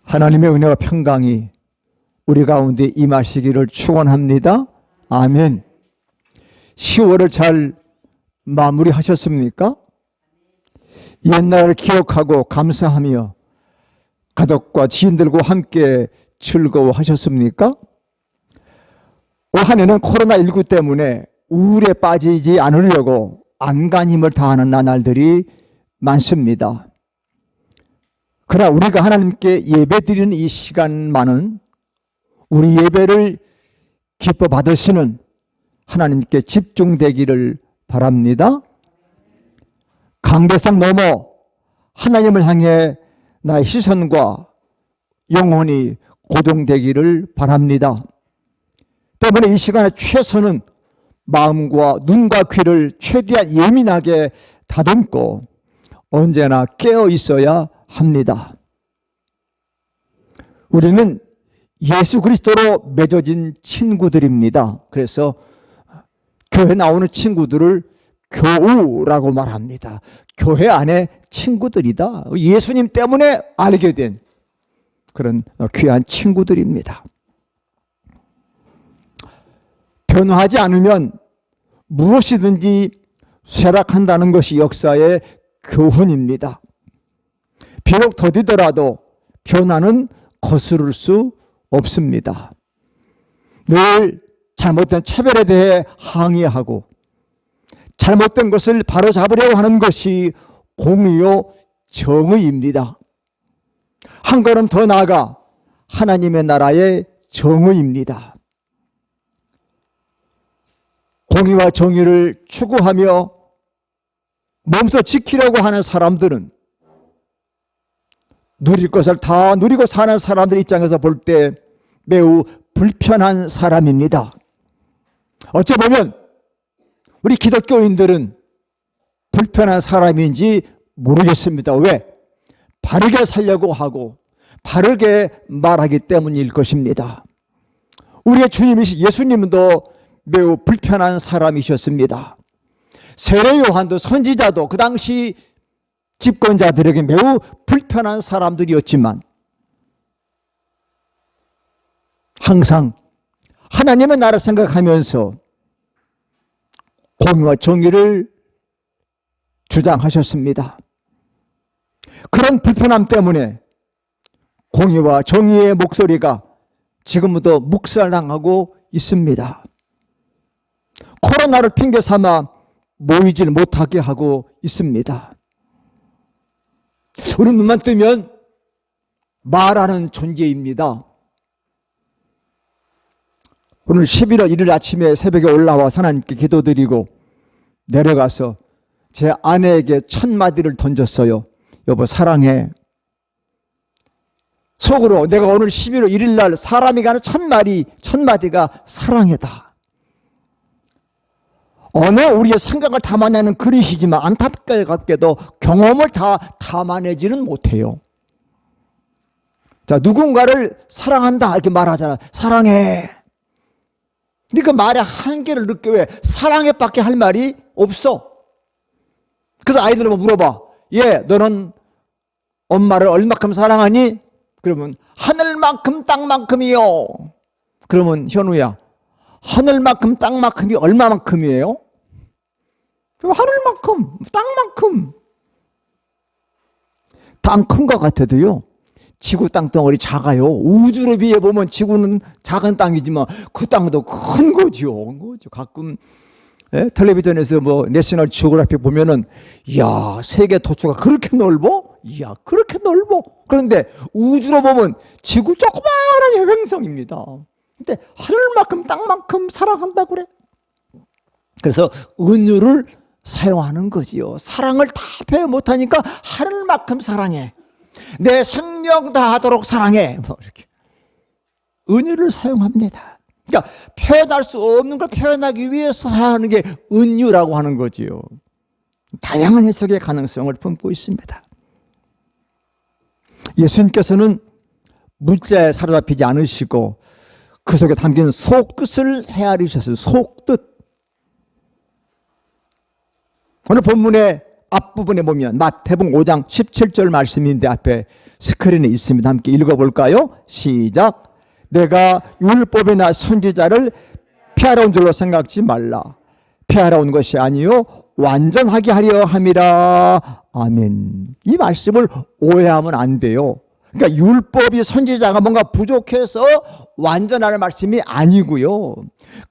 하나님의 은혜와 평강이 우리 가운데 임하시기를 축원합니다. 아멘. 10월을 잘 마무리하셨습니까? 옛날을 기억하고 감사하며 가족과 지인들과 함께 즐거워하셨습니까? 올 한 해는 코로나19 때문에 우울에 빠지지 않으려고 안간힘을 다하는 나날들이 많습니다. 그러나 우리가 하나님께 예배드리는 이 시간만은 우리 예배를 기뻐 받으시는 하나님께 집중되기를 바랍니다. 강대상 넘어 하나님을 향해 나의 시선과 영혼이 고정되기를 바랍니다. 때문에 이 시간에 최선은 마음과 눈과 귀를 최대한 예민하게 다듬고 언제나 깨어 있어야 합니다. 우리는 예수 그리스도로 맺어진 친구들입니다. 그래서 교회 나오는 친구들을 교우라고 말합니다. 교회 안에 친구들이다. 예수님 때문에 알게 된 그런 귀한 친구들입니다. 변화하지 않으면 무엇이든지 쇠락한다는 것이 역사의 교훈입니다. 비록 더디더라도 변화는 거스를 수 없습니다. 늘 잘못된 차별에 대해 항의하고 잘못된 것을 바로잡으려고 하는 것이 공의요 정의입니다. 한 걸음 더 나아가 하나님의 나라의 정의입니다. 공의와 정의를 추구하며 몸소 지키려고 하는 사람들은 누릴 것을 다 누리고 사는 사람들 입장에서 볼 때 매우 불편한 사람입니다. 어찌 보면 우리 기독교인들은 불편한 사람인지 모르겠습니다. 왜? 바르게 살려고 하고 바르게 말하기 때문일 것입니다. 우리의 주님이신 예수님도 매우 불편한 사람이셨습니다. 세례 요한도 선지자도 그 당시 집권자들에게 매우 불편한 사람들이었지만 항상 하나님의 나라를 생각하면서 공의와 정의를 주장하셨습니다. 그런 불편함 때문에 공의와 정의의 목소리가 지금도 묵살당하고 있습니다. 코로나를 핑계 삼아 모이질 못하게 하고 있습니다. 우리 눈만 뜨면 말하는 존재입니다. 오늘 11월 1일 아침에 새벽에 올라와 하나님께 기도드리고 내려가서 제 아내에게 첫 마디를 던졌어요. 여보 사랑해. 속으로 내가 오늘 11월 1일 날 사람이 가는 첫 마디가 사랑해다. 어느 우리의 생각을 담아내는 그릇이지만 안타깝게도 경험을 다 담아내지는 못해요. 자, 누군가를 사랑한다 이렇게 말하잖아. 사랑해. 근데 그 말의 한계를 느껴. 왜? 사랑해 밖에 할 말이 없어. 그래서 아이들을 물어봐. 얘 너는 엄마를 얼마큼 사랑하니? 그러면 하늘만큼 땅만큼이요. 그러면 현우야 하늘만큼 땅만큼이 얼마만큼이에요? 하늘만큼 땅만큼. 땅 큰 것 같아도요 지구 땅덩어리 작아요. 우주로 비해 보면 지구는 작은 땅이지만 그 땅도 큰 거죠. 가끔 텔레비전에서 뭐 내셔널 지오그래피 보면은 이야 세계 도처가 그렇게 넓어? 이야 그렇게 넓어? 그런데 우주로 보면 지구 조그마한 행성입니다. 근데 하늘만큼 땅만큼 사랑한다 그래. 그래서 은유를 사용하는 거지요. 사랑을 다 표현 못하니까 하늘만큼 사랑해. 내 생명 다하도록 사랑해. 뭐 이렇게 은유를 사용합니다. 그러니까 표현할 수 없는 걸 표현하기 위해서 사용하는 게 은유라고 하는 거지요. 다양한 해석의 가능성을 품고 있습니다. 예수님께서는 문자에 사로잡히지 않으시고 그 속에 담긴 속뜻을 헤아리셨어요. 속뜻. 오늘 본문에 앞부분에 보면 마태복음 5장 17절 말씀인데 앞에 스크린에 있습니다. 함께 읽어볼까요? 시작. 내가 율법이나 선지자를 피하러 온 줄로 생각지 말라. 피하러 온 것이 아니요 완전하게 하려 함이라. 아멘. 이 말씀을 오해하면 안 돼요. 그러니까 율법이 선지자가 뭔가 부족해서 완전하는 말씀이 아니고요.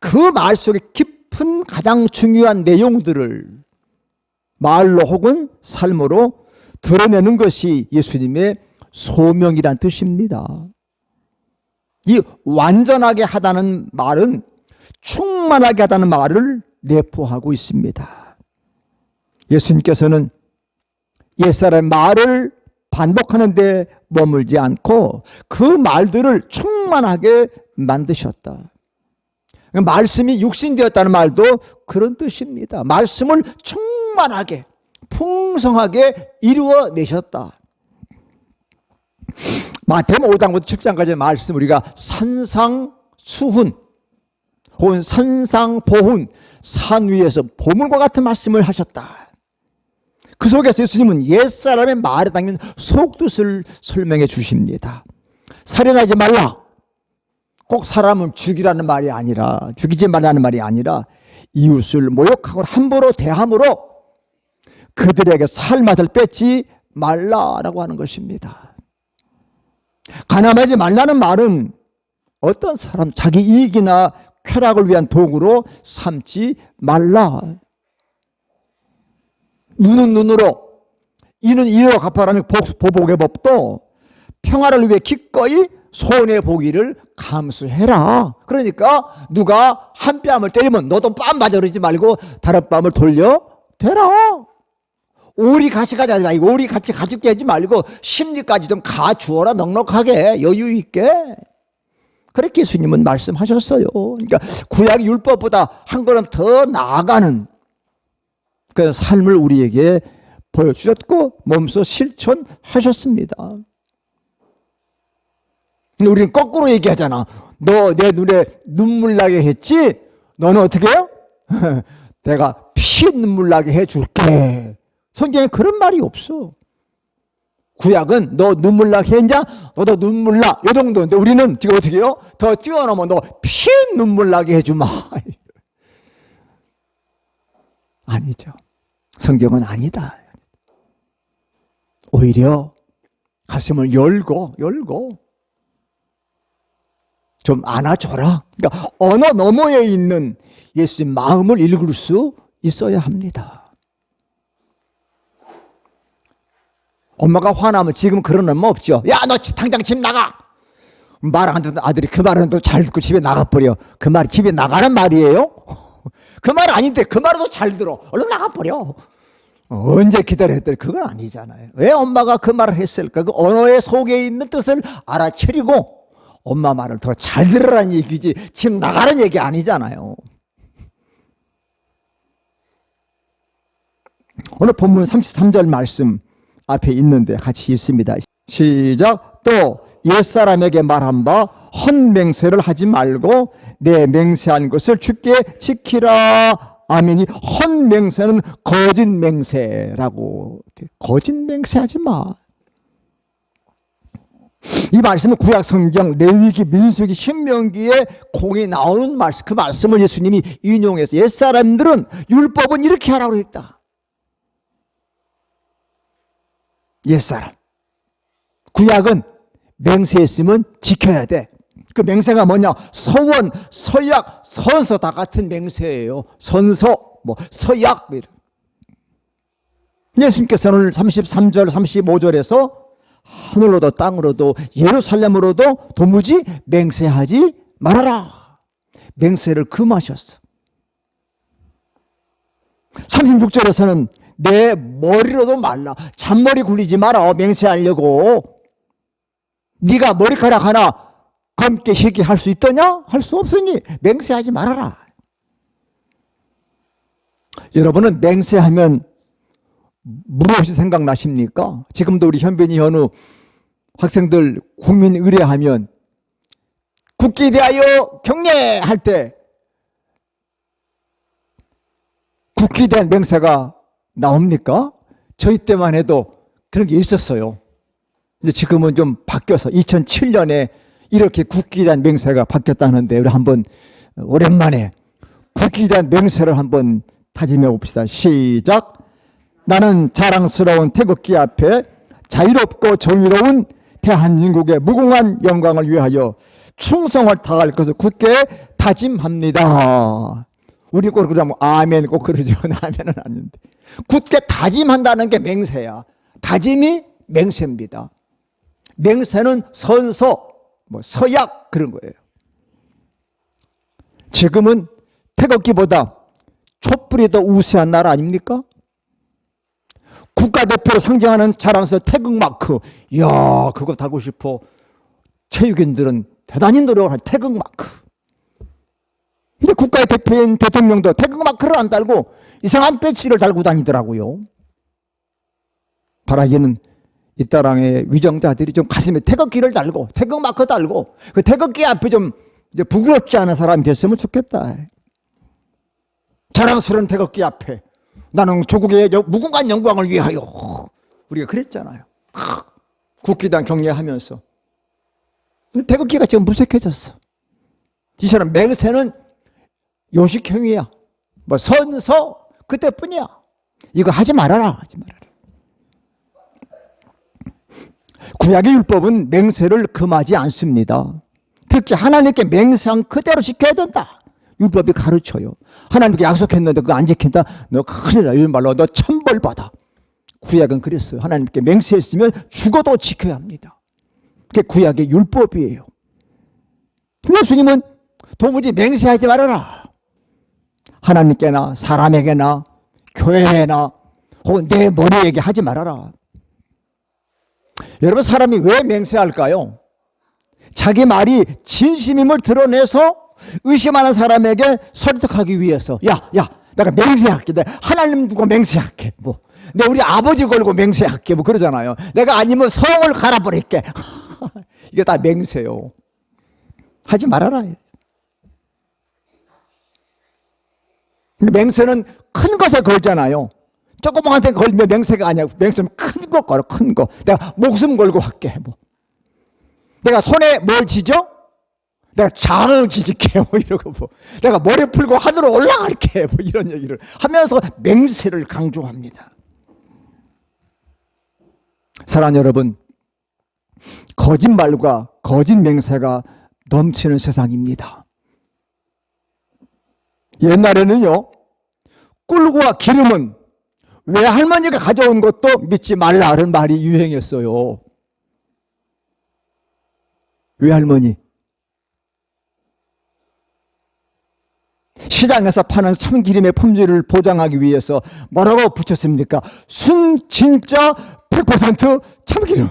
그 말 속에 깊은 가장 중요한 내용들을 말로 혹은 삶으로 드러내는 것이 예수님의 소명이란 뜻입니다. 이 완전하게 하다는 말은 충만하게 하다는 말을 내포하고 있습니다. 예수님께서는 옛사람의 말을 반복하는 데 머물지 않고 그 말들을 충만하게 만드셨다. 말씀이 육신되었다는 말도 그런 뜻입니다. 말씀을 충만하게 풍성하게 이루어내셨다. 마태복음 5장부터 7장까지의 말씀 우리가 산상수훈 혹은 산상보훈, 산 위에서 보물과 같은 말씀을 하셨다. 그 속에서 예수님은 옛사람의 말에 담긴 속뜻을 설명해 주십니다. 살인하지 말라. 꼭 사람을 죽이라는 말이 아니라, 죽이지 말라는 말이 아니라 이웃을 모욕하고 함부로 대함으로 그들에게 살 맛을 뺏지 말라라고 하는 것입니다. 가늠하지 말라는 말은 어떤 사람 자기 이익이나 쾌락을 위한 도구로 삼지 말라. 눈은 눈으로, 이는 이로 갚아라는 보복의 법도 평화를 위해 기꺼이 손해보기를 감수해라. 그러니까 누가 한 뺨을 때리면 너도 뺨 맞아 그러지 말고 다른 뺨을 돌려 대라. 오리 같이 가자 이거 오리 같이 가죽게 하지 말고 심리까지 좀 가주어라. 넉넉하게 여유 있게. 그렇게 예수님은 말씀하셨어요. 그러니까 구약 율법보다 한 걸음 더 나아가는 그 삶을 우리에게 보여주셨고 몸소 실천하셨습니다. 우리는 거꾸로 얘기하잖아. 너 내 눈에 눈물 나게 했지? 너는 어떻게 해요? 내가 피 눈물 나게 해줄게. 성경에 그런 말이 없어. 구약은 너 눈물 나게 했냐? 너도 눈물 나. 이 정도인데 우리는 지금 어떻게 해요? 더 뛰어넘어. 너 피 눈물 나게 해주마. 아니죠. 성경은 아니다. 오히려 가슴을 열고 좀 안아줘라. 그러니까 언어 너머에 있는 예수님 마음을 읽을 수 있어야 합니다. 엄마가 화나면 지금 그런 엄마 없죠. 야, 너 당장 집 나가. 말 안 듣는 아들이 그 말은 또 잘 듣고 집에 나가버려. 그 말이 집에 나가는 말이에요? 그 말 아닌데 그 말도 잘 들어. 얼른 나가버려. 언제 기다려 했더니 그건 아니잖아요. 왜 엄마가 그 말을 했을까? 그 언어의 속에 있는 뜻을 알아채리고 엄마 말을 더 잘 들으라는 얘기지 지금 나가라는 얘기 아니잖아요. 오늘 본문 33절 말씀 앞에 있는데 같이 읽습니다. 시작. 또 옛사람에게 말한 바 헛맹세를 하지 말고 내 맹세한 것을 주께 지키라. 아멘이. 헛맹세는 거짓맹세라고. 거짓맹세하지 마. 이 말씀은 구약 성경 레위기, 민수기, 신명기에 공이 나오는 말씀, 그 말씀을 예수님이 인용해서 옛사람들은 율법은 이렇게 하라고 했다. 옛사람. 구약은 맹세했으면 지켜야 돼. 그 맹세가 뭐냐? 서원, 서약, 선서 다 같은 맹세예요. 선서, 서약. 예수님께서는 오늘 33절, 35절에서 하늘로도 땅으로도 예루살렘으로도 도무지 맹세하지 말아라. 맹세를 금하셨어. 36절에서는 내 머리로도 말라. 잔머리 굴리지 마라. 맹세하려고. 네가 머리카락 하나 검게 희게 할 수 있더냐? 할 수 없으니 맹세하지 말아라. 여러분은 맹세하면 무엇이 생각나십니까? 지금도 우리 현빈이 현우 학생들 국민 의례하면 국기에 대하여 경례할 때 국기에 대한 맹세가 나옵니까? 저희 때만 해도 그런 게 있었어요. 근데 지금은 좀 바뀌어서 2007년에 이렇게 국기에 대한 맹세가 바뀌었다는데 우리 한번 오랜만에 국기에 대한 맹세를 한번 다짐해 봅시다. 시작. 나는 자랑스러운 태극기 앞에 자유롭고 정의로운 대한민국의 무궁한 영광을 위하여 충성을 다할 것을 굳게 다짐합니다. 우리 꼭 그러면 아멘 꼭 그러죠. 아멘은 아닌데. 굳게 다짐한다는 게 맹세야. 다짐이 맹세입니다. 맹세는 선서, 서약 그런 거예요. 지금은 태극기보다 촛불이 더 우세한 나라 아닙니까? 국가대표로 상징하는 자랑스러운 태극마크. 이야, 그거 달고 싶어. 체육인들은 대단히 노력을 한 태극마크. 근데 국가의 대표인 대통령도 태극마크를 안 달고 이상한 배지를 달고 다니더라고요. 바라기는 이 땅의 위정자들이 좀 가슴에 태극기를 달고 태극마크 달고 그 태극기 앞에 좀 이제 부끄럽지 않은 사람이 됐으면 좋겠다. 자랑스러운 태극기 앞에 나는 조국의 무궁한 영광을 위하여. 우리가 그랬잖아요. 국기당 경례하면서. 근데 태극기가 지금 무색해졌어. 이 사람 맹세는 요식행위야. 선서 그때뿐이야. 이거 하지 말아라. 하지 말아라. 구약의 율법은 맹세를 금하지 않습니다. 특히 하나님께 맹세한 그대로 지켜야 된다. 율법이 가르쳐요. 하나님께 약속했는데 그거 안 지킨다? 너 큰일 나. 이런 말로 너 천벌 받아. 구약은 그랬어요. 하나님께 맹세했으면 죽어도 지켜야 합니다. 그게 구약의 율법이에요. 예수님은 도무지 맹세하지 말아라. 하나님께나 사람에게나 교회나 혹은 내 머리에게 하지 말아라. 여러분, 사람이 왜 맹세할까요? 자기 말이 진심임을 드러내서 의심하는 사람에게 설득하기 위해서. 야, 내가 맹세할게. 내가 하나님 두고 맹세할게. 내 우리 아버지 걸고 맹세할게. 그러잖아요. 내가 아니면 성을 갈아버릴게. 이게 다 맹세요. 하지 말아라. 맹세는 큰 것에 걸잖아요. 조그만 데 걸면 맹세가 아니야. 맹세는 큰 거 걸어, 큰 거. 내가 목숨 걸고 할게. 내가 손에 뭘 지죠? 내가 장을 지질게. 이러고 내가 머리 풀고 하늘로 올라갈게. 이런 얘기를 하면서 맹세를 강조합니다. 사랑하는 여러분, 거짓말과 거짓 맹세가 넘치는 세상입니다. 옛날에는요, 꿀과 기름은 외할머니가 가져온 것도 믿지 말라는 말이 유행했어요. 외할머니. 시장에서 파는 참기름의 품질을 보장하기 위해서 뭐라고 붙였습니까? 순 진짜 100% 참기름.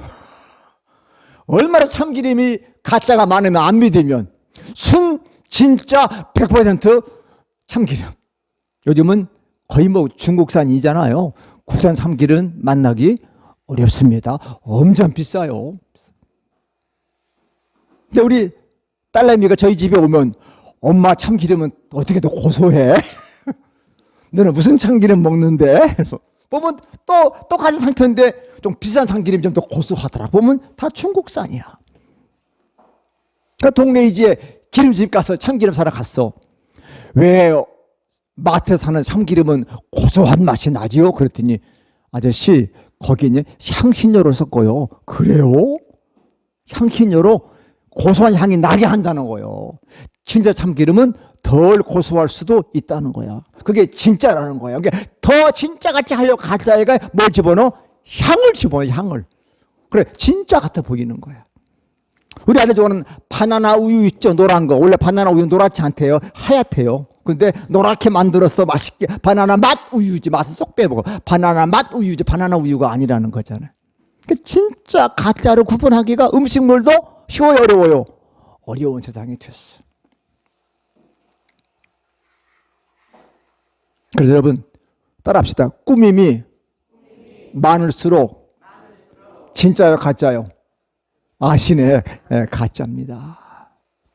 얼마나 참기름이 가짜가 많으면 안 믿으면. 순 진짜 100% 참기름. 요즘은 거의 중국산이잖아요. 국산 참기름 만나기 어렵습니다. 엄청 비싸요. 근데 우리 딸내미가 저희 집에 오면 엄마 참기름은 어떻게 더 고소해? 너는 무슨 참기름 먹는데? 보면 또 똑같은 상태인데 좀 비싼 참기름이 좀 더 고소하더라. 보면 다 중국산이야. 그러니까 동네 이제 기름집 가서 참기름 사러 갔어. 왜 마트에 사는 참기름은 고소한 맛이 나지요? 그랬더니 아저씨 거기는 향신료를 섞어요. 그래요? 향신료로 고소한 향이 나게 한다는 거예요. 진짜 참기름은 덜 고소할 수도 있다는 거야. 그게 진짜라는 거야. 그게 더 진짜같이 하려고 가짜애가 뭘 집어넣어? 향을 집어넣어. 향을. 그래, 진짜 같아 보이는 거야. 우리 아들 좋아하는 바나나 우유 있죠? 노란 거. 원래 바나나 우유는 노랗지 않대요. 하얗대요. 근데 노랗게 만들어서 맛있게 바나나 맛 우유지. 맛을 쏙 빼먹어. 바나나 맛 우유지. 바나나 우유가 아니라는 거잖아요. 그러니까 진짜 가짜를 구분하기가 음식물도 쉬워요, 어려워요? 어려운 세상이 됐어. 그래서 여러분 따라합시다. 꾸밈이 많을수록 진짜요, 가짜요? 아시네. 네, 가짜입니다.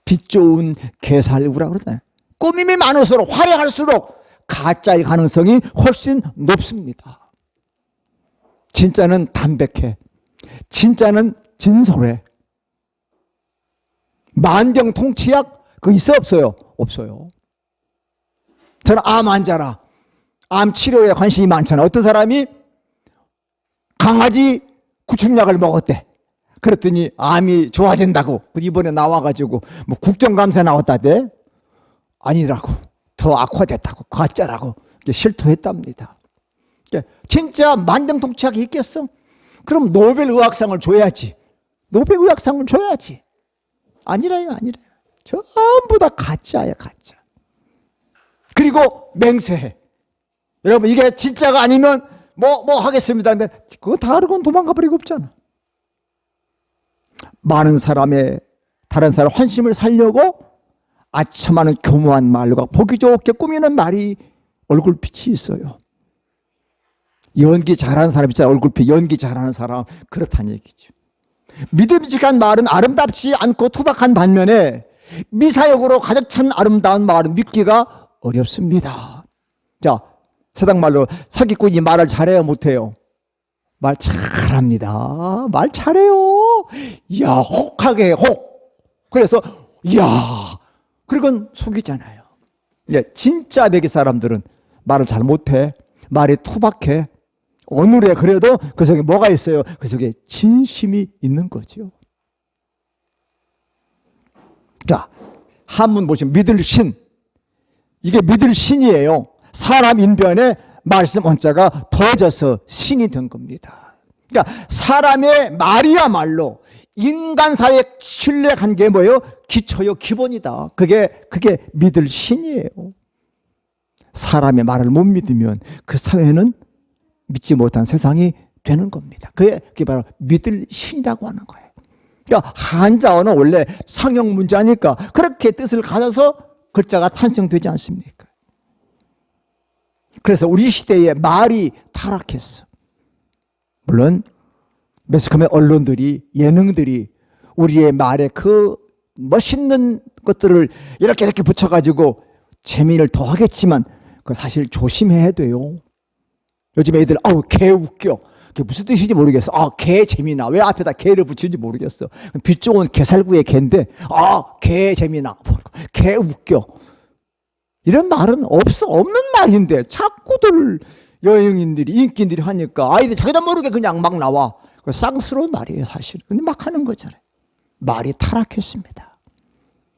빛 좋은 개살구라고 그러잖아요. 꾸밈이 많을수록 화려할수록 가짜의 가능성이 훨씬 높습니다. 진짜는 담백해. 진짜는 진솔해. 만병통치약 그거 있어 없어요? 없어요. 저는 암 환자라 암 치료에 관심이 많잖아. 어떤 사람이 강아지 구충약을 먹었대. 그랬더니 암이 좋아진다고 이번에 나와가지고 뭐 국정감사 나왔다대. 아니라고, 더 악화됐다고, 가짜라고 실토했답니다. 진짜 만병통치약이 있겠어? 그럼 노벨 의학상을 줘야지. 노벨 의학상을 줘야지. 아니라요. 전부 다 가짜야, 가짜. 그리고 맹세해. 여러분, 이게 진짜가 아니면 뭐 하겠습니다. 근데 그거 다 알고 도망가 버리고 없잖아. 많은 사람의, 다른 사람 환심을 살려고 아첨하는 교묘한 말과 보기 좋게 꾸미는 말이 얼굴빛이 있어요. 연기 잘하는 사람 있잖아요. 얼굴빛 연기 잘하는 사람, 그렇다는 얘기죠. 믿음직한 말은 아름답지 않고 투박한 반면에 미사역으로 가득 찬 아름다운 말은 믿기가 어렵습니다. 자, 세상 말로 사기꾼이 말을 잘해요, 못해요? 말 잘합니다. 말 잘해요. 이야, 혹하게 혹. 그래서 이야, 그건 속이잖아요. 진짜 내게 사람들은 말을 잘 못해. 말이 투박해. 어느래 그래도 그 속에 뭐가 있어요? 그 속에 진심이 있는 거죠. 자, 한문 보시면 믿을 신. 이게 믿을 신이에요. 사람 인변에 말씀 원자가 더해져서 신이 된 겁니다. 그러니까 사람의 말이야말로 인간사회에 신뢰한 게 뭐예요? 기초요, 기본이다. 그게 믿을 신이에요. 사람의 말을 못 믿으면 그 사회는 믿지 못한 세상이 되는 겁니다. 그게 바로 믿을 신이라고 하는 거예요. 그러니까 한자어는 원래 상형 문자니까 그렇게 뜻을 가져서 글자가 탄생되지 않습니까? 그래서 우리 시대에 말이 타락했어. 물론 매스컴의 언론들이, 예능들이 우리의 말에 그 멋있는 것들을 이렇게 붙여가지고 재미를 더하겠지만 그 사실 조심해야 돼요. 요즘 애들 개 웃겨. 그게 무슨 뜻인지 모르겠어. 개 재미나. 왜 앞에다 개를 붙이는지 모르겠어. 빛 좋은 개살구의 개인데 개 재미나. 개 웃겨. 이런 말은 없는 말인데 자꾸들 여행인들이, 인기인들이 하니까 아이들 자기도 모르게 그냥 막 나와. 쌍스러운 말이에요, 사실. 근데 막 하는 거잖아요. 말이 타락했습니다.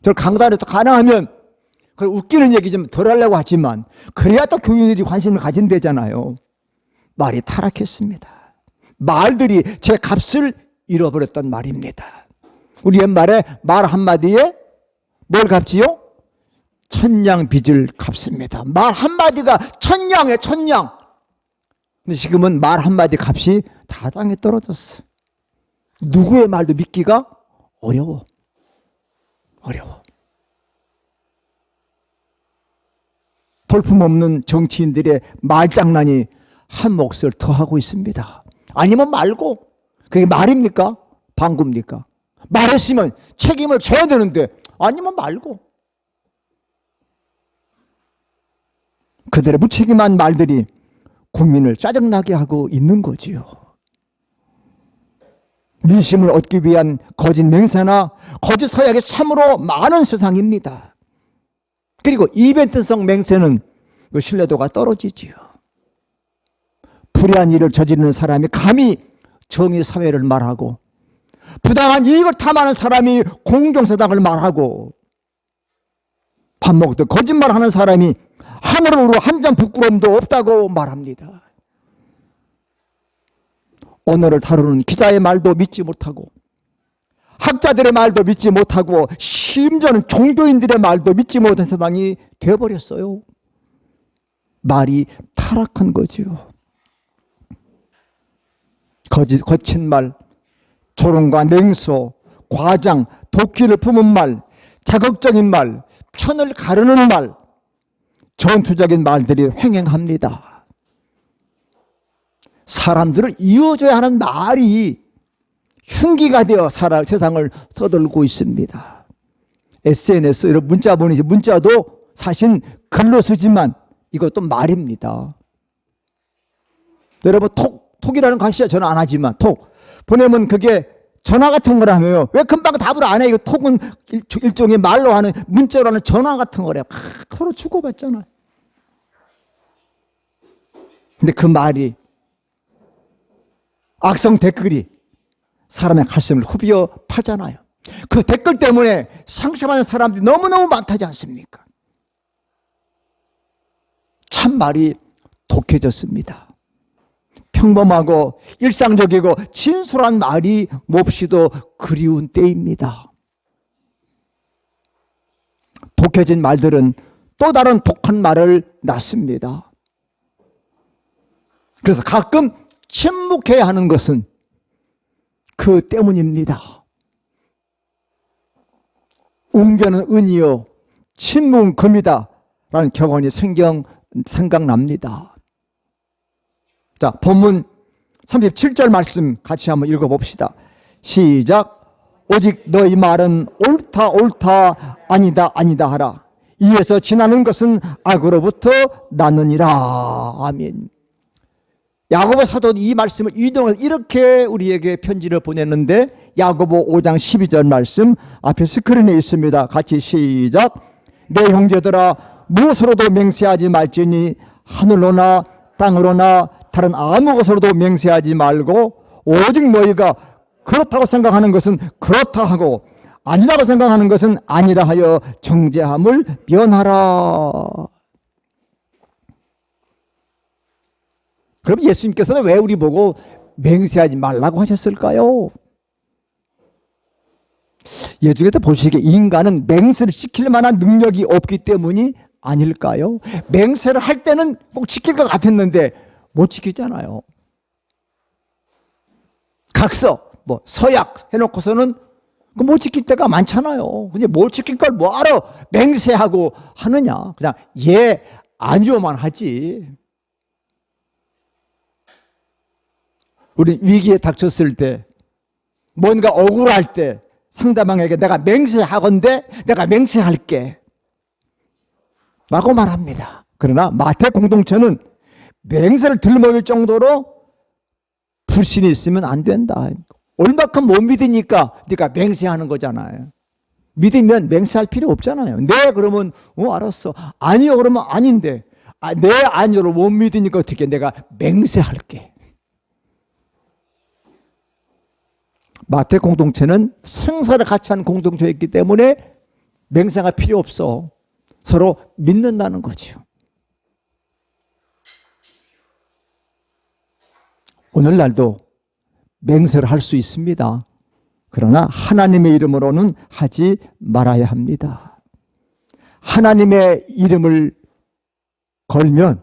저 강단에서 가능하면 그 웃기는 얘기 좀 덜 하려고 하지만 그래야 또 교인들이 관심을 가진대잖아요. 말이 타락했습니다. 말들이 제 값을 잃어버렸단 말입니다. 우리 옛말에 말 한마디에 뭘 갚지요? 천냥 빚을 갚습니다. 말 한마디가 천냥이에요, 천냥. 근데 지금은 말 한마디 값이 다 땅에 떨어졌어. 누구의 말도 믿기가 어려워. 볼품없는 정치인들의 말장난이 한 몫을 더 하고 있습니다. 아니면 말고, 그게 말입니까? 방구입니까? 말했으면 책임을 져야 되는데 아니면 말고. 그들의 무책임한 말들이 국민을 짜증나게 하고 있는 거지요. 민심을 얻기 위한 거짓 맹세나 거짓 서약이 참으로 많은 세상입니다. 그리고 이벤트성 맹세는 그 신뢰도가 떨어지지요. 불의한 일을 저지르는 사람이 감히 정의사회를 말하고, 부당한 이익을 탐하는 사람이 공정세상을 말하고, 밥 먹듯 거짓말하는 사람이 하늘을 우러 한 점 부끄러움도 없다고 말합니다. 언어를 다루는 기자의 말도 믿지 못하고, 학자들의 말도 믿지 못하고, 심지어는 종교인들의 말도 믿지 못한 세상이 되어버렸어요. 말이 타락한 거지요. 거친 말, 조롱과 냉소, 과장, 도끼를 품은 말, 자극적인 말, 편을 가르는 말, 전투적인 말들이 횡행합니다. 사람들을 이어줘야 하는 말이 흉기가 되어 세상을 떠돌고 있습니다. SNS, 이런 문자 보내지, 문자도 사실 글로 쓰지만 이것도 말입니다. 여러분, 톡 톡이라는 거 아시죠? 전화 안 하지만 톡 보내면 그게 전화 같은 거라며요. 왜 금방 답을 안 해? 이거 톡은 일종의 말로 하는 문자로 하는 전화 같은 거래요. 서로 주고받잖아요. 근데 그 말이 악성 댓글이 사람의 가슴을 후벼 파잖아요. 그 댓글 때문에 상처받는 사람들이 너무너무 많다지 않습니까? 참 말이 독해졌습니다. 평범하고 일상적이고 진솔한 말이 몹시도 그리운 때입니다. 독해진 말들은 또 다른 독한 말을 낳습니다. 그래서 가끔 침묵해야 하는 것은 그 때문입니다. 웅변은 은이요 침묵은 금이다 라는 격언이 생각납니다. 자, 본문 37절 말씀 같이 한번 읽어봅시다. 시작. 오직 너희 말은 옳다 옳다 아니다 아니다 하라. 이에서 지나는 것은 악으로부터 나느니라. 아멘. 야고보 사도는 이 말씀을 인용해서 이렇게 우리에게 편지를 보냈는데 야고보 5장 12절 말씀 앞에 스크린에 있습니다. 같이 시작. 내 형제들아 무엇으로도 맹세하지 말지니 하늘로나 땅으로나 다른 아무 것으로도 맹세하지 말고 오직 너희가 그렇다고 생각하는 것은 그렇다 하고 아니라고 생각하는 것은 아니라 하여 정죄함을 면하라. 그럼 예수님께서는 왜 우리 보고 맹세하지 말라고 하셨을까요? 예수님께서 보시기에 인간은 맹세를 지킬 만한 능력이 없기 때문이 아닐까요? 맹세를 할 때는 꼭 지킬 것 같았는데 못 지키잖아요. 각서, 서약 해놓고서는 못 지킬 때가 많잖아요. 근데 못 지킬 걸 뭐하러 맹세하고 하느냐. 그냥 예, 아니오만 하지. 우리 위기에 닥쳤을 때, 뭔가 억울할 때 상대방에게 내가 맹세하건대 내가 맹세할게 라고 말합니다. 그러나 마태 공동체는 맹세를 들먹일 정도로 불신이 있으면 안 된다. 얼마큼 못 믿으니까 네가 맹세하는 거잖아요. 믿으면 맹세할 필요 없잖아요. 네 그러면 알았어. 아니요 그러면 아닌데 네 아니요를 못 믿으니까 어떻게 내가 맹세할게. 마태 공동체는 생사를 같이 한 공동체였기 때문에 맹세가 필요 없어. 서로 믿는다는 거죠. 오늘날도 맹세를 할 수 있습니다. 그러나 하나님의 이름으로는 하지 말아야 합니다. 하나님의 이름을 걸면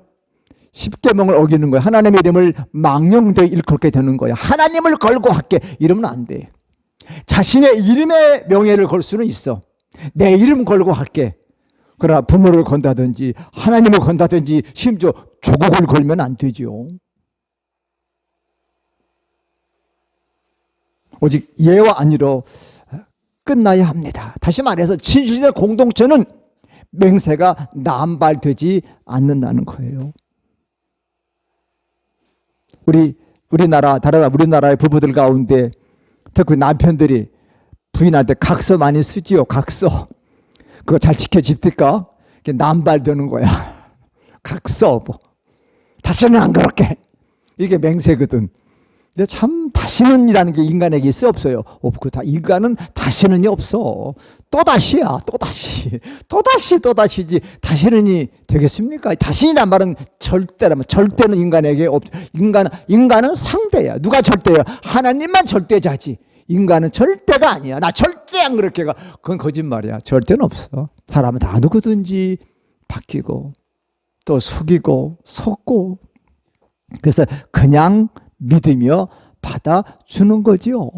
십계명을 어기는 거예요. 하나님의 이름을 망령되이 일컬게 되는 거예요. 하나님을 걸고 할게 이러면 안 돼. 자신의 이름의 명예를 걸 수는 있어. 내 이름 걸고 할게. 그러나 부모를 건다든지 하나님을 건다든지 심지어 조국을 걸면 안 되죠. 오직 예와 아니로 끝나야 합니다. 다시 말해서 진실의 공동체는 맹세가 남발되지 않는다는 거예요. 우리나라의 부부들 가운데 특히 남편들이 부인한테 각서 많이 쓰지요. 각서. 그거 잘 지켜집니까? 남발되는 거야. 각서. 다시는 안 그렇게. 이게 맹세거든. 근데 참 다시는이라는 게 인간에게 있어 없어요? 인간은 다시는이 없어. 또다시야. 또다시지. 다시는이 되겠습니까? 다시는이란 말은 절대는 인간에게 없죠. 인간은 상대야. 누가 절대야? 하나님만 절대자지. 인간은 절대가 아니야. 나 절대 안 그렇게 가. 그건 거짓말이야. 절대는 없어. 사람은 다 누구든지 바뀌고 또 속이고 속고 그래서 그냥 믿으며 받아주는 거지요.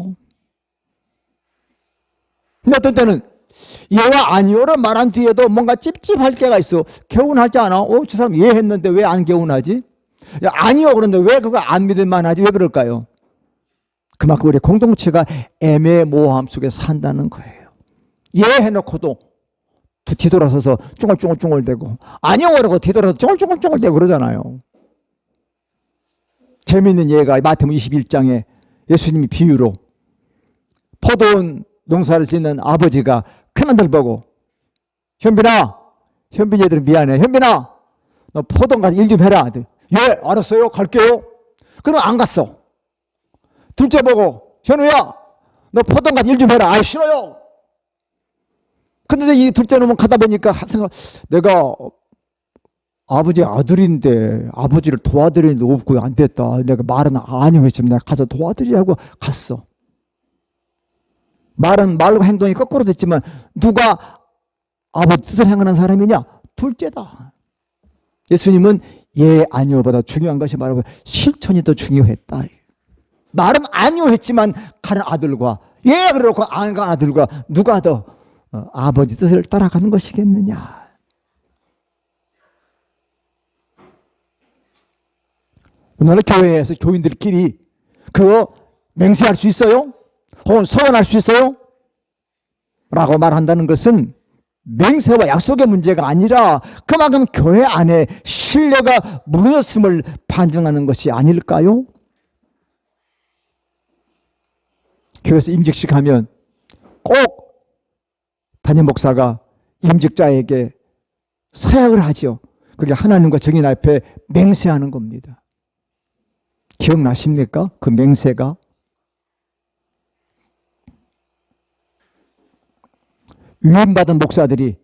근데 어떤 때는 예와 아니오를 말한 뒤에도 뭔가 찝찝할 때가 있어. 개운하지 않아? 저 사람 예 했는데 왜 안 개운하지? 아니요 그런데 왜 그거 안 믿을만 하지? 왜 그럴까요? 그만큼 우리 공동체가 애매모호함 속에 산다는 거예요. 예 해놓고도 뒤돌아서서 쫑얼쫑얼대고 아니요 그러고 뒤돌아서 쫑얼쫑얼대고 그러잖아요. 재미있는 예가 마태복음 21장에 예수님이 비유로 포도원 농사를 짓는 아버지가 큰아들 보고 현빈아, 현빈이 애들은 미안해. 현빈아, 너 포도원 가서 일 좀 해라. 예, 알았어요. 갈게요. 그럼 안 갔어. 둘째 보고 현우야, 너 포도원 가서 일 좀 해라. 아이, 싫어요. 근데 이 둘째 놈은 가다 보니까 생각, 내가 아버지 아들인데 아버지를 도와드리는데 없고 안 됐다. 내가 말은 아니요 했지만 내가 가서 도와드리라고 갔어. 말과 행동이 거꾸로 됐지만 누가 아버지 뜻을 행하는 사람이냐? 둘째다. 예수님은 예, 아니요보다 중요한 것이 바로 실천이 더 중요했다. 말은 아니요 했지만 가는 아들과 예, 그러고 안 간 아들과 누가 더 아버지 뜻을 따라가는 것이겠느냐? 오늘 교회에서 교인들끼리 그거 맹세할 수 있어요? 혹은 서원할 수 있어요? 라고 말한다는 것은 맹세와 약속의 문제가 아니라 그만큼 교회 안에 신뢰가 무너졌음을 반증하는 것이 아닐까요? 교회에서 임직식 하면 꼭 담임 목사가 임직자에게 서약을 하죠. 그게 하나님과 정인 앞에 맹세하는 겁니다. 기억나십니까? 그 맹세가. 위임받은 목사들이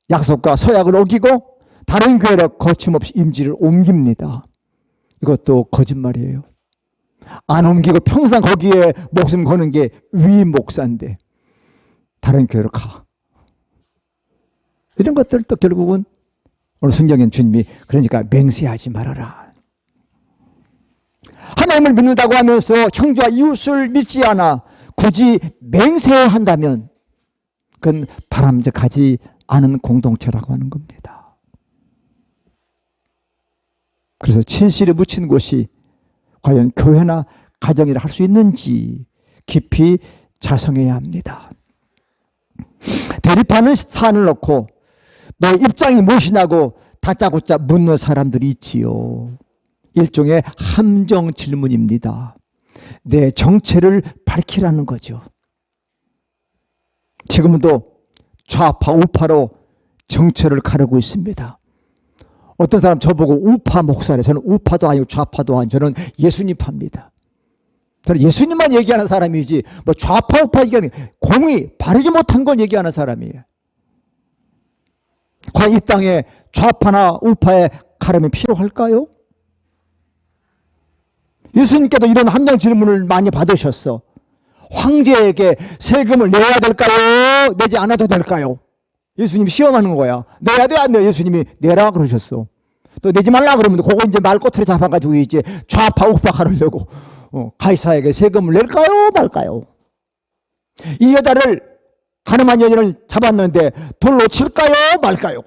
약속과 서약을 어기고 다른 교회로 거침없이 임지를 옮깁니다. 이것도 거짓말이에요. 안 옮기고 평생 거기에 목숨 거는 게 위임 목사인데 다른 교회로 가. 이런 것들도 결국은 오늘 성경엔 주님이 그러니까 맹세하지 말아라. 하나님을 믿는다고 하면서 형제와 이웃을 믿지 않아 굳이 맹세해야 한다면 그건 바람직하지 않은 공동체라고 하는 겁니다. 그래서 진실에 묻힌 곳이 과연 교회나 가정이라 할 수 있는지 깊이 자성해야 합니다. 대립하는 사안을 놓고 너 입장이 무엇이냐고 다짜고짜 묻는 사람들이 있지요. 일종의 함정 질문입니다. 내 정체를 밝히라는 거죠. 지금도 좌파 우파로 정체를 가르고 있습니다. 어떤 사람 저보고 우파 목사래. 저는 우파도 아니고 좌파도 아니고 저는 예수님파입니다. 저는 예수님만 얘기하는 사람이지 뭐 좌파 우파 얘기하는 공의 바르지 못한 건 얘기하는 사람이에요. 과연 이 땅에 좌파나 우파의 가름이 필요할까요? 예수님께도 이런 함정 질문을 많이 받으셨어. 황제에게 세금을 내야 될까요? 내지 않아도 될까요? 예수님이 시험하는 거야. 내야 돼, 안 돼? 예수님이 내라 그러셨어. 또 내지 말라 그러면 그거 이제 말꼬투리 잡아가지고 이제 좌파 우파 가르려고 가이사에게 세금을 낼까요? 말까요? 이 여자를 가늠한 여인을 잡았는데 돌로 칠까요? 말까요?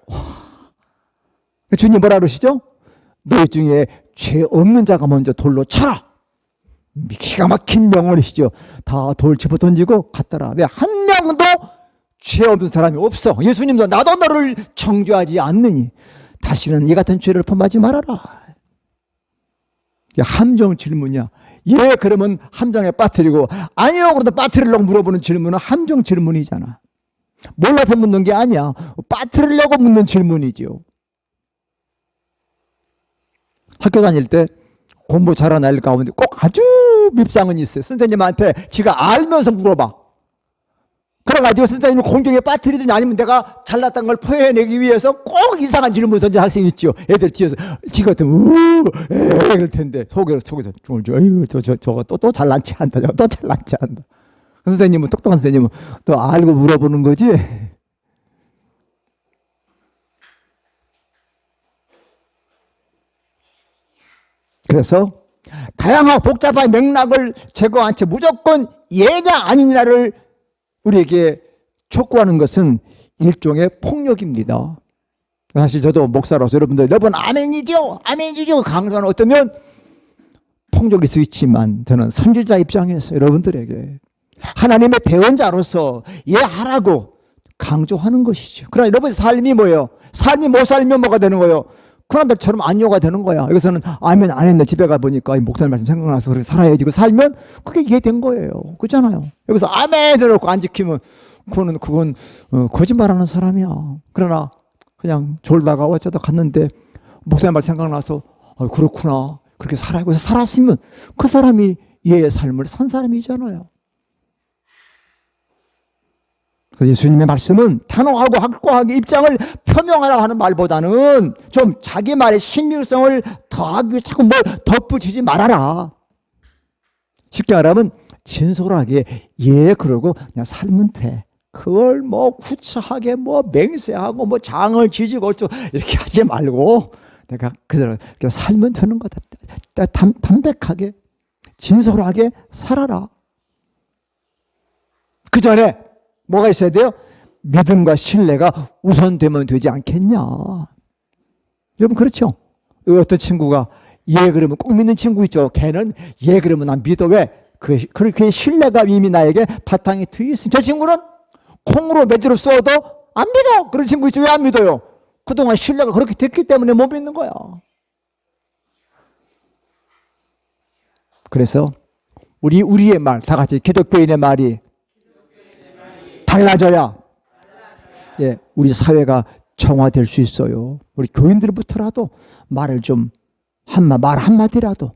주님 뭐라 그러시죠? 너희 중에 죄 없는 자가 먼저 돌로 쳐라. 기가 막힌 명언이시죠. 다 돌 집어 던지고 갔더라. 왜 한 명도 죄 없는 사람이 없어. 예수님도 나도 너를 정죄하지 않느니 다시는 이 같은 죄를 범하지 말아라. 함정 질문이야. 예, 그러면 함정에 빠뜨리고 아니요, 그러다 빠뜨리려고 물어보는 질문은 함정 질문이잖아. 몰라서 묻는 게 아니야. 빠뜨리려고 묻는 질문이죠. 학교 다닐 때 공부 잘하는 아이들 가운데 꼭 아주 밉상은 있어요. 선생님한테 지가 알면서 물어봐. 그래가지고 선생님을 공경에 빠뜨리든지 아니면 내가 잘났다는 걸 표현해내기 위해서 꼭 이상한 질문을 던진 학생이 있죠. 애들 뒤에서 지 같으면 이럴 텐데 속에서 쫄쫄 저거 또 잘난 체 한다. 저거 또 잘난 체 한다. 선생님은 똑똑한 선생님은 또 알고 물어보는 거지. 그래서 다양하고 복잡한 맥락을 제거한 채 무조건 예냐 아니냐를 우리에게 촉구하는 것은 일종의 폭력입니다. 사실 저도 목사로서 여러분 아멘이죠? 아멘이죠? 강조하는 어쩌면 폭력일 수 있지만 저는 선지자 입장에서 여러분들에게 하나님의 대언자로서 예하라고 강조하는 것이죠. 그러나 여러분의 삶이 뭐예요? 삶이 못 살면 뭐가 되는 거예요? 그놈들처럼 안요가 되는 거야. 여기서는 아멘 안 했네. 집에 가보니까 이 목사님 말씀 생각나서 그렇게 살아야지. 그 살면 그게 이해된 거예요. 그렇잖아요. 여기서 아멘 해놓고 안 지키면 그건 거짓말하는 사람이야. 그러나 그냥 졸다가 어쩌다 갔는데 목사님 말씀 생각나서 그렇구나. 그렇게 살아야 그래서 살았으면 그 사람이 얘의 삶을 산 사람이잖아요. 예수님의 말씀은 단호하고 확고하게 입장을 표명하라고 하는 말보다는 좀 자기 말의 신빙성을 더하기 자꾸 뭘 덧붙이지 말아라. 쉽게 말하면 진솔하게 그러고 그냥 살면 돼. 그걸 뭐 구차하게 뭐 맹세하고 뭐 장을 지지고 이렇게 하지 말고 내가 그대로 살면 되는 거다. 담백하게 진솔하게 살아라. 그 전에 뭐가 있어야 돼요? 믿음과 신뢰가 우선되면 되지 않겠냐. 여러분 그렇죠? 어떤 친구가 그러면 꼭 믿는 친구 있죠. 걔는 그러면 난 믿어. 왜? 그렇게 신뢰가 이미 나에게 바탕에 뒤에 있으니 저 친구는 콩으로 매주로 써도 안 믿어. 그런 친구 있죠. 왜 안 믿어요? 그동안 신뢰가 그렇게 됐기 때문에 못 믿는 거야. 그래서 우리의 말, 다 같이 기독교인의 말이 달라져야 우리 사회가 정화될 수 있어요. 우리 교인들부터라도 말을 좀 말 한마디라도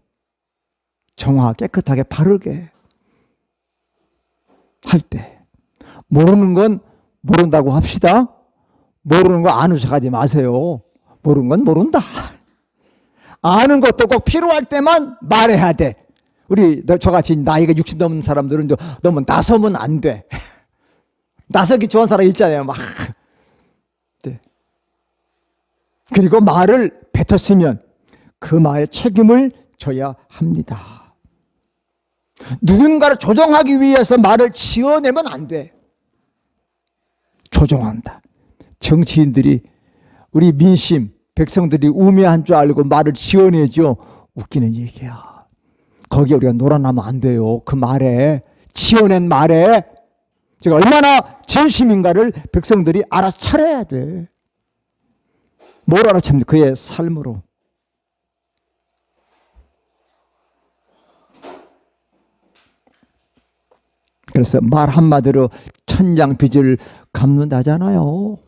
정화, 깨끗하게 바르게 할 때 모르는 건 모른다고 합시다. 모르는 거 아는 척하지 마세요. 모르는 건 모른다. 아는 것도 꼭 필요할 때만 말해야 돼. 저같이 나이가 60 넘은 사람들은 너무 나서면 안 돼. 나서기 좋아하는 사람 있잖아요. 막. 네. 그리고 말을 뱉었으면 그 말에 책임을 져야 합니다. 누군가를 조종하기 위해서 말을 지어내면 안 돼. 조종한다. 정치인들이 우리 민심, 백성들이 우매한 줄 알고 말을 지어내죠. 웃기는 얘기야. 거기에 우리가 놀아나면 안 돼요. 그 말에, 지어낸 말에 제가 얼마나 진심인가를 백성들이 알아차려야 돼. 뭘 알아차립니까? 그의 삶으로. 그래서 말 한마디로 천장 빚을 갚는다잖아요.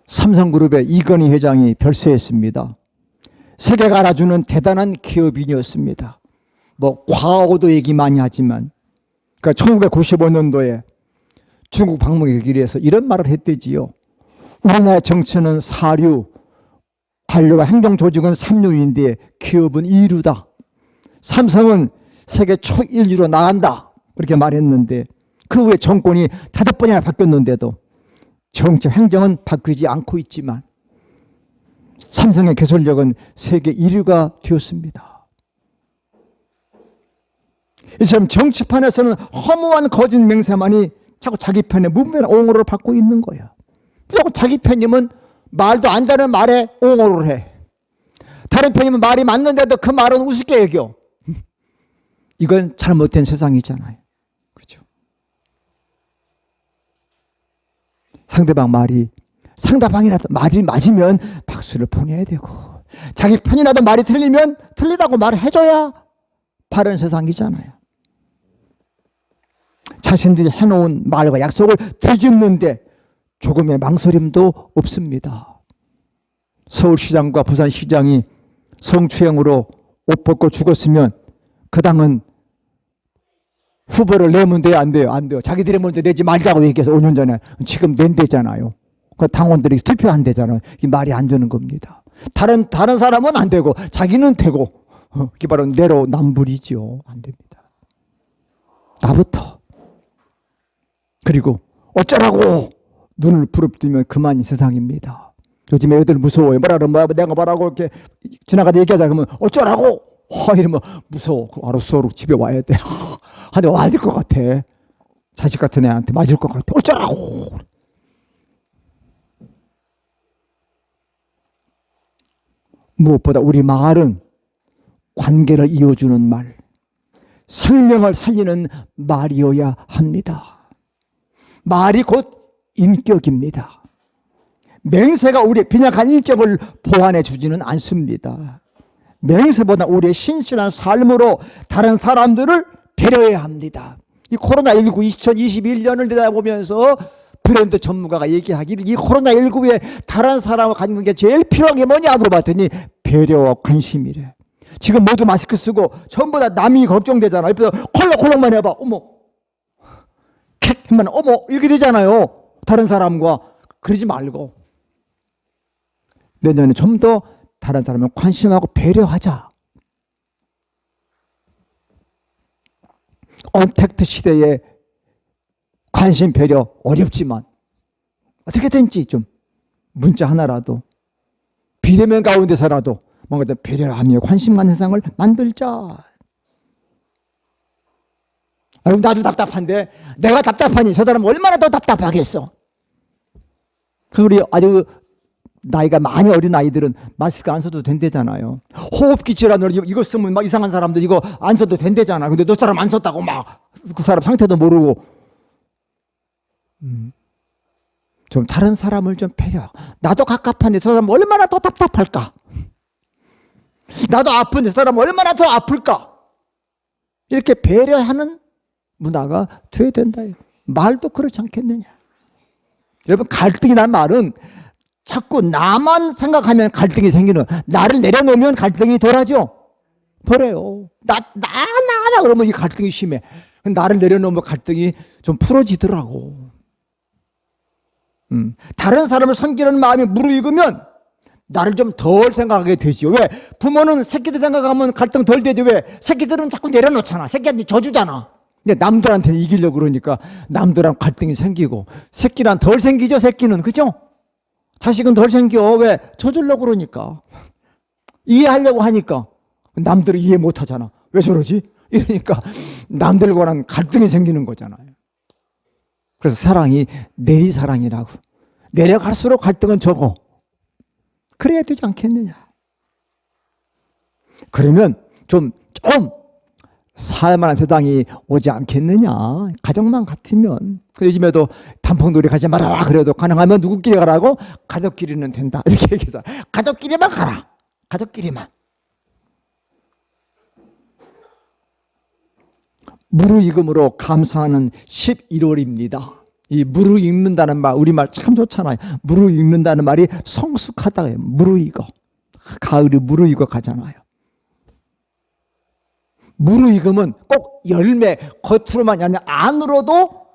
삼성그룹의 이건희 회장이 별세했습니다. 세계가 알아주는 대단한 기업인이었습니다. 뭐 과거도 얘기 많이 하지만 그러니까 1995년도에 중국 방문의 길에서 이런 말을 했대지요. 우리나라의 정치는 사류, 관료와 행정조직은 삼류인데 기업은 이류다. 삼성은 세계 초일류로 나간다. 그렇게 말했는데 그 후에 정권이 5번이나 바뀌었는데도 정치, 행정은 바뀌지 않고 있지만 삼성의 기술력은 세계 1위가 되었습니다. 이처럼 정치판에서는 허무한 거짓 맹세만이 자꾸 자기 편에 무분별한 옹호를 받고 있는 거예요. 자꾸 자기 편이면 말도 안 되는 말에 옹호를 해. 다른 편이면 말이 맞는데도 그 말은 우습게 여겨. 이건 잘못된 세상이잖아요. 그렇죠? 상대방이라도 말이 맞으면 박수를 보내야 되고 자기 편이라도 말이 틀리면 틀리다고 말을 해줘야 바른 세상이잖아요. 자신들이 해놓은 말과 약속을 뒤집는데 조금의 망설임도 없습니다. 서울시장과 부산시장이 성추행으로 옷 벗고 죽었으면 그 당은 후보를 내면 돼요? 안 돼요? 안 돼요. 자기들이 먼저 내지 말자고 얘기해서 5년 전에 지금 낸대잖아요. 그 당원들이 투표한대잖아요. 이 말이 안 되는 겁니다. 다른 사람은 안 되고 자기는 되고 그게 바로 내로남불이죠. 안 됩니다. 나부터. 그리고 어쩌라고 눈을 부릅뜨면 그만이 세상입니다. 요즘에 애들 무서워요. 내가 뭐라고 이렇게 지나가다 얘기하자 그러면 어쩌라고 이러면 무서워. 알았어. 집에 와야 돼. 근데 맞을 것 같아. 자식 같은 애한테 맞을 것 같아. 어쩌라고. 무엇보다 우리 말은 관계를 이어주는 말, 생명을 살리는 말이어야 합니다. 말이 곧 인격입니다. 맹세가 우리의 빈약한 인격을 보완해 주지는 않습니다. 맹세보다 우리의 신실한 삶으로 다른 사람들을 배려해야 합니다. 이 코로나19 2021년을 내다보면서 브랜드 전문가가 얘기하기를 이 코로나19에 다른 사람을 갖는 게 제일 필요한 게 뭐냐 물어봤더니 배려와 관심이래. 지금 모두 마스크 쓰고 전부 다 남이 걱정되잖아. 옆에서 콜록콜록만 해봐. 어머, 캣 하면 어머 이렇게 되잖아요. 다른 사람과. 그러지 말고 내년에 좀 더 다른 사람을 관심하고 배려하자. 언택트 시대에 관심 배려 어렵지만 어떻게든지 좀 문자 하나라도 비대면 가운데서라도 뭔가 좀 배려하며 관심 갖는 세상을 만들자. 나도 답답한데 내가 답답하니 저 사람 얼마나 더 답답하겠어. 그래서 우리 아주 나이가 많이 어린 아이들은 마스크 안 써도 된대잖아요. 호흡기 질환으로 이거 쓰면 막 이상한 사람들 이거 안 써도 된대잖아. 근데 너 사람 안 썼다고 막 그 사람 상태도 모르고. 좀 다른 사람을 좀 배려. 나도 갑갑한데 저 사람 얼마나 더 답답할까. 나도 아픈데 저 사람 얼마나 더 아플까. 이렇게 배려하는 문화가 돼야 된다. 말도 그렇지 않겠느냐. 여러분 갈등이란 말은 자꾸 나만 생각하면 갈등이 생기는, 나를 내려놓으면 갈등이 덜하죠. 덜해요. 나 그러면 이 갈등이 심해. 나를 내려놓으면 갈등이 좀 풀어지더라고. 다른 사람을 섬기는 마음이 무르익으면 나를 좀 덜 생각하게 되죠. 왜? 부모는 새끼들 생각하면 갈등 덜 되죠. 왜? 새끼들은 자꾸 내려놓잖아. 새끼한테 져주잖아. 근데 남들한테 이기려고 그러니까 남들랑 갈등이 생기고, 새끼랑 덜 생기죠. 새끼는. 그죠? 자식은 덜 생겨. 왜? 져주려고 그러니까. 이해하려고 하니까. 남들은 이해 못하잖아. 왜 저러지? 이러니까 남들과는 갈등이 생기는 거잖아요. 그래서 사랑이 내리사랑이라고. 내려갈수록 갈등은 적어. 그래야 되지 않겠느냐. 그러면 좀 살만한 세상이 오지 않겠느냐. 가정만 같으면. 요즘에도 단풍놀이 가지 말아라 그래도 가능하면 누구끼리 가라고? 가족끼리는 된다 이렇게 얘기해서 가족끼리만 가라. 가족끼리만. 무르익음으로 감사하는 11월입니다. 이 무르익는다는 말, 우리말 참 좋잖아요. 무르익는다는 말이 성숙하다. 무르익어. 가을이 무르익어 가잖아요. 무르익음은 꼭 열매, 겉으로만이 아니라 안으로도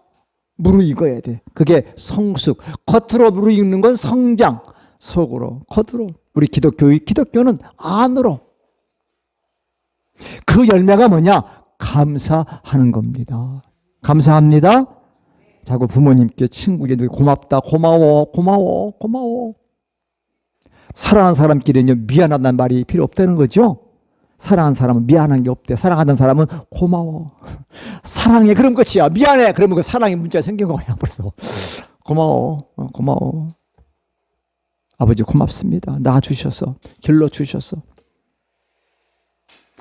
무르익어야 돼. 그게 성숙. 겉으로 무르익는 건 성장, 속으로, 겉으로. 우리 기독교는 안으로. 그 열매가 뭐냐? 감사하는 겁니다. 감사합니다. 자꾸 부모님께, 친구에게 고맙다, 고마워. 사랑하는 사람끼리는 미안하다는 말이 필요 없다는 거죠. 사랑하는 사람은 미안한 게 없대. 사랑하는 사람은 고마워. 사랑해. 그럼 끝이야. 미안해. 그러면 그 사랑의 문자가 생긴 거야. 벌써. 고마워. 아버지 고맙습니다. 낳아주셔서, 길러주셔서.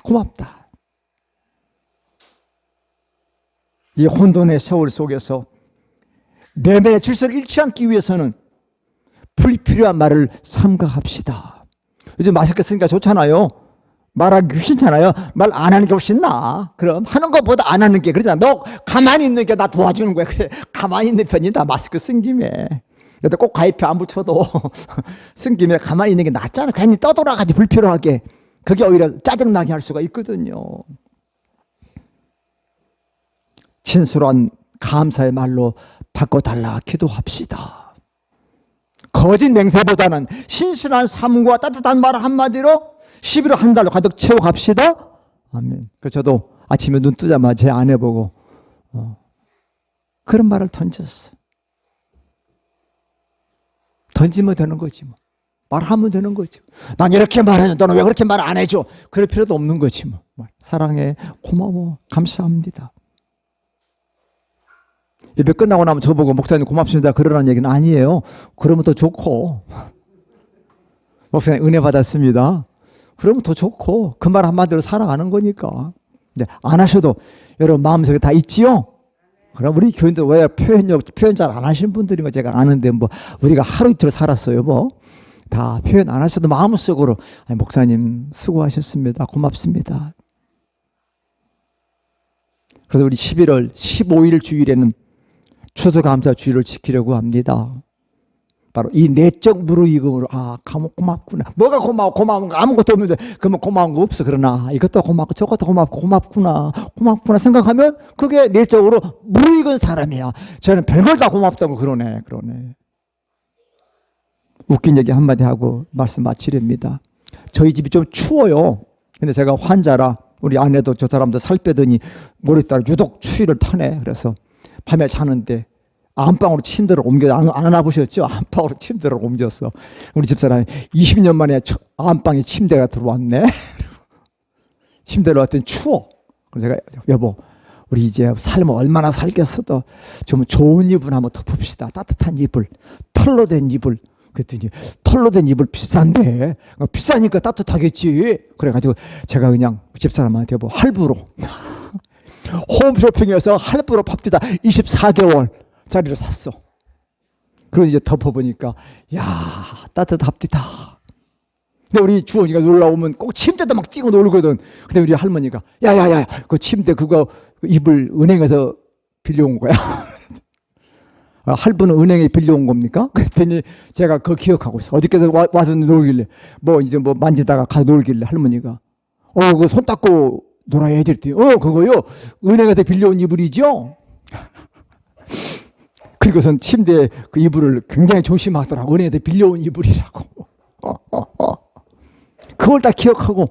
고맙다. 이 혼돈의 세월 속에서 내면의 질서를 잃지 않기 위해서는 불필요한 말을 삼가합시다. 요즘 마스크 쓰니까 좋잖아요. 말하기 귀찮잖아요. 말 안 하는 게 훨씬 나아. 그럼 하는 것보다 안 하는 게 그러잖아. 너 가만히 있는 게 나 도와주는 거야. 그래, 가만히 있는 편이다. 마스크 쓴 김에. 근데 꼭 가입표 안 붙여도 쓴 김에 가만히 있는 게 낫잖아. 괜히 떠돌아가지 불필요하게. 그게 오히려 짜증나게 할 수가 있거든요. 진솔한 감사의 말로 바꿔달라 기도합시다. 거짓 맹세보다는 신실한 삶과 따뜻한 말 한마디로 11월 한 달로 가득 채워갑시다. 아멘. 그래서 저도 아침에 눈 뜨자마자 제 아내 보고 그런 말을 던졌어. 던지면 되는 거지 뭐. 말하면 되는 거지. 난 이렇게 말하는데 너는 왜 그렇게 말 안 해줘? 그럴 필요도 없는 거지 뭐. 사랑해, 고마워, 감사합니다. 예배 끝나고 나면 저보고 목사님 고맙습니다 그러라는 얘기는 아니에요. 그러면 더 좋고. 목사님 은혜 받았습니다. 그러면 더 좋고. 그 말 한마디로 살아가는 거니까. 근데 안 하셔도 여러분 마음속에 다 있지요? 그럼 우리 교인들 왜 표현 잘 안 하시는 분들인 거 제가 아는데 뭐 우리가 하루 이틀 살았어요. 뭐 다 표현 안 하셔도 마음속으로 목사님 수고하셨습니다. 고맙습니다. 그래서 우리 11월 15일 주일에는 추수감사 주일을 지키려고 합니다. 바로 이 내적 무르익음으로 고맙구나. 뭐가 고마운 거 아무것도 없는데 그러면 고마운 거 없어. 그러나 이것도 고맙고 저것도 고맙구나 생각하면 그게 내적으로 무르익은 사람이야. 저는 별걸 다 고맙다고 그러네. 웃긴 얘기 한마디 하고 말씀 마치렵니다. 저희 집이 좀 추워요. 근데 제가 환자라 우리 아내도 저 사람도 살 빼더니 모레따라 유독 추위를 타네. 그래서 밤에 자는데 안방으로 침대를 옮겨. 안 와보셨죠? 안방으로 침대를 옮겼어. 우리 집사람이 20년 만에 안방에 침대가 들어왔네. 침대로 왔더니 추워. 그래서 제가 여보 우리 이제 삶을 얼마나 살겠어도 좀 좋은 이불 한번 덮읍시다. 따뜻한 이불, 털로 된 이불. 그랬더니 털로 된 이불 비싼데 비싸니까 따뜻하겠지. 그래가지고 제가 그냥 집사람한테 뭐 할부로 홈쇼핑에서 할부로 팝디다 24개월 짜리를 샀어. 그리고 이제 덮어보니까 야 따뜻합디다. 근데 우리 주원이가 놀러 오면 꼭 침대도 막 뛰고 놀거든. 근데 우리 할머니가 야야야 그 침대 그거 이불 은행에서 빌려온 거야. 할부는 은행에 빌려온 겁니까? 그랬더니 제가 그거 기억하고 있어. 어저께도 와서 놀길래 이제 만지다가 가서 놀길래 할머니가 그거 손 닦고 놀아야지. 그거요 은행에서 빌려온 이불이죠. 그리고선 침대에 그 이불을 굉장히 조심하더라고. 은행에서 빌려온 이불이라고. 그걸 다 기억하고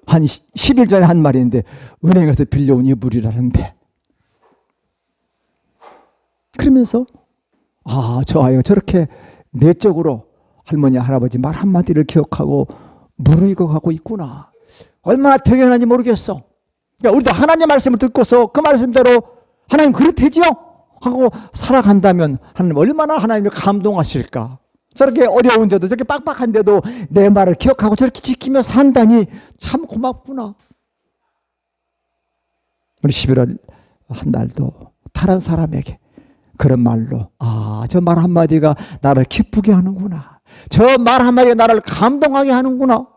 한 10일 전에 한 말인데 은행에서 빌려온 이불이라는데 그러면서 저 아이가 저렇게 내적으로 할머니 할아버지 말 한마디를 기억하고 무르익어가고 있구나. 얼마나 대견한지 모르겠어. 그러니까 우리도 하나님의 말씀을 듣고서 그 말씀대로 하나님 그렇대죠 하고 살아간다면 하나님 얼마나 하나님을 감동하실까. 저렇게 어려운데도 저렇게 빡빡한데도 내 말을 기억하고 저렇게 지키며 산다니 참 고맙구나. 우리 11월 한 달도 다른 사람에게 그런 말로 저 말 한마디가 나를 기쁘게 하는구나. 저 말 한마디가 나를 감동하게 하는구나.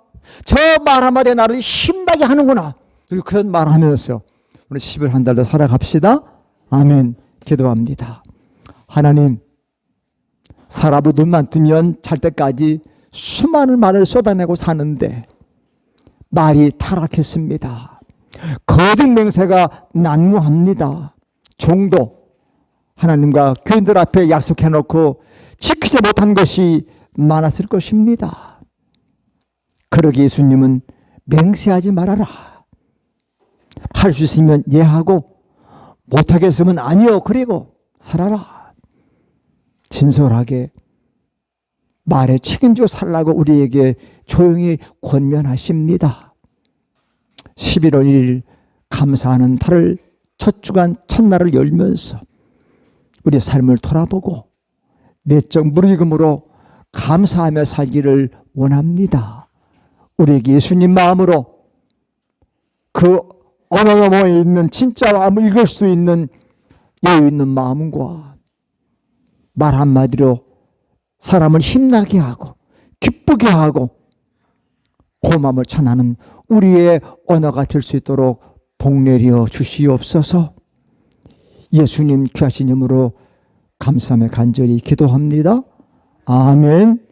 저 말 한마디가 나를 힘나게 하는구나. 그런 말 하면서 우리 11월 한 달도 살아갑시다. 아멘. 기도합니다. 하나님 사람을 눈만 뜨면 잘 때까지 수많은 말을 쏟아내고 사는데 말이 타락했습니다. 거듭 맹세가 난무합니다. 종도 하나님과 교인들 앞에 약속해놓고 지키지 못한 것이 많았을 것입니다. 그러기 예수님은 맹세하지 말아라. 할 수 있으면 예하고 못하겠으면 아니요. 그리고 살아라. 진솔하게 말에 책임지고 살라고 우리에게 조용히 권면하십니다. 11월 1일 감사하는 달을 첫 주간 첫날을 열면서 우리의 삶을 돌아보고 내적 무르익음으로 감사하며 살기를 원합니다. 우리에게 예수님 마음으로 그 어느 너머에 있는 진짜 마음을 읽을 수 있는 여유 있는 마음과 말 한마디로 사람을 힘나게 하고 기쁘게 하고 고마움을 전하는 우리의 언어가 될 수 있도록 복내려 주시옵소서. 예수님 귀하신 이름으로 감사하며 간절히 기도합니다. 아멘.